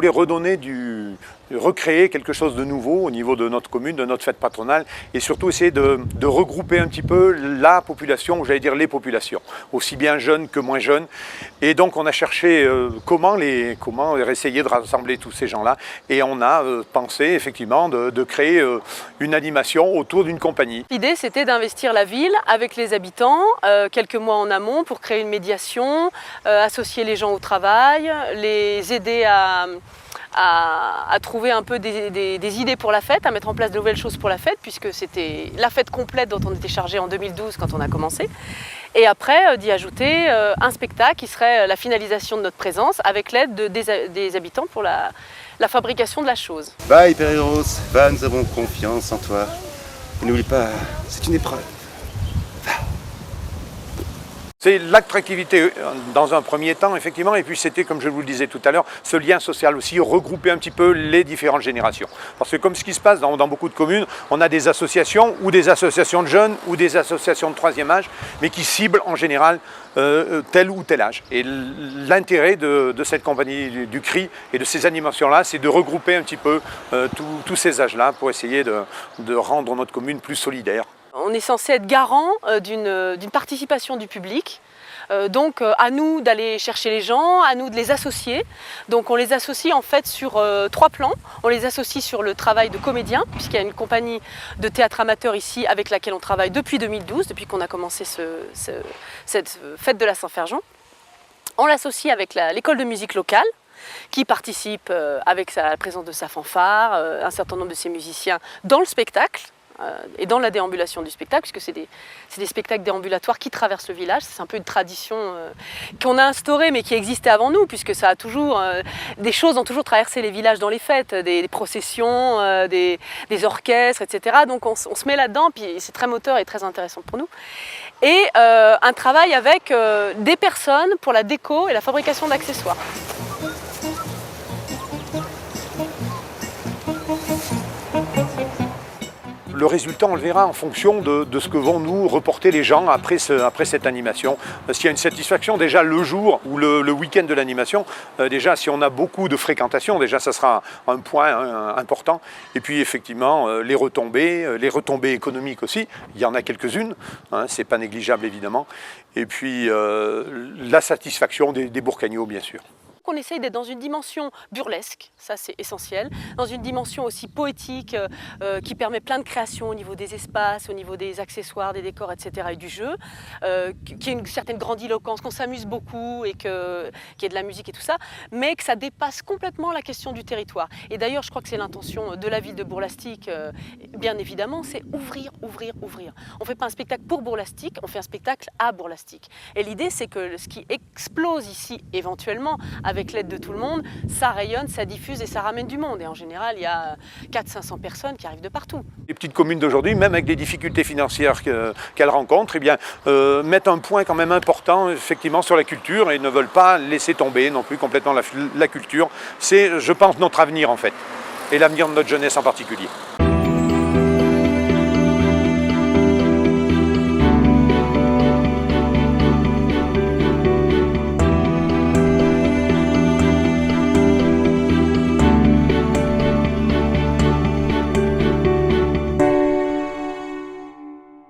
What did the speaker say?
voulait recréer quelque chose de nouveau au niveau de notre commune, de notre fête patronale, et surtout essayer de regrouper un petit peu la population, ou j'allais dire les populations, aussi bien jeunes que moins jeunes. Et donc on a cherché comment essayer de rassembler tous ces gens-là, et on a pensé effectivement de créer une animation autour d'une compagnie. L'idée, c'était d'investir la ville avec les habitants quelques mois en amont pour créer une médiation, associer les gens au travail, les aider à trouver un peu des idées pour la fête, à mettre en place de nouvelles choses pour la fête, puisque c'était la fête complète dont on était chargé en 2012 quand on a commencé. Et après, d'y ajouter un spectacle qui serait la finalisation de notre présence avec l'aide des habitants pour la fabrication de la chose. Va Hyper Heroes, va, nous avons confiance en toi. Et n'oublie pas, c'est une épreuve. C'est l'attractivité dans un premier temps, effectivement, et puis c'était, comme je vous le disais tout à l'heure, ce lien social aussi, regrouper un petit peu les différentes générations. Parce que comme ce qui se passe dans beaucoup de communes, on a des associations, ou des associations de jeunes, ou des associations de troisième âge, mais qui ciblent en général tel ou tel âge. Et l'intérêt de cette compagnie du CRI et de ces animations-là, c'est de regrouper un petit peu tous ces âges-là pour essayer de rendre notre commune plus solidaire. On est censé être garant d'une participation du public. Donc à nous d'aller chercher les gens, à nous de les associer. Donc on les associe en fait sur 3 plans. On les associe sur le travail de comédiens, puisqu'il y a une compagnie de théâtre amateur ici avec laquelle on travaille depuis 2012, depuis qu'on a commencé cette fête de la Saint-Ferjean. On l'associe avec l'école de musique locale, qui participe avec la présence de sa fanfare, un certain nombre de ses musiciens dans le spectacle. Et dans la déambulation du spectacle, puisque c'est des spectacles déambulatoires qui traversent le village. C'est un peu une tradition qu'on a instaurée, mais qui existait avant nous, puisque ça a toujours, des choses ont toujours traversé les villages dans les fêtes, des processions, des orchestres, etc. Donc on se met là-dedans, puis c'est très moteur et très intéressant pour nous. Et un travail avec des personnes pour la déco et la fabrication d'accessoires. Le résultat, on le verra en fonction de ce que vont nous reporter les gens après cette animation. S'il y a une satisfaction déjà le jour ou le week-end de l'animation, déjà si on a beaucoup de fréquentation, déjà ça sera un point important. Et puis effectivement, les retombées économiques aussi, il y en a quelques-unes, hein, c'est pas négligeable évidemment. Et puis la satisfaction des bourcagneaux bien sûr. On essaye d'être dans une dimension burlesque, ça c'est essentiel, dans une dimension aussi poétique qui permet plein de créations au niveau des espaces, au niveau des accessoires, des décors, etc. et du jeu, qui a une certaine grandiloquence, qu'on s'amuse beaucoup et qu'il y ait de la musique et tout ça, mais que ça dépasse complètement la question du territoire. Et d'ailleurs, je crois que c'est l'intention de la ville de Bourg-Lastic, bien évidemment, c'est ouvrir, ouvrir, ouvrir. On ne fait pas un spectacle pour Bourg-Lastic, on fait un spectacle à Bourg-Lastic. Et l'idée, c'est que ce qui explose ici, éventuellement, avec l'aide de tout le monde, ça rayonne, ça diffuse et ça ramène du monde. Et en général, il y a 400-500 personnes qui arrivent de partout. Les petites communes d'aujourd'hui, même avec des difficultés financières qu'elles rencontrent, eh bien, mettent un point quand même important effectivement sur la culture et ne veulent pas laisser tomber non plus complètement la culture. C'est, je pense, notre avenir en fait, et l'avenir de notre jeunesse en particulier.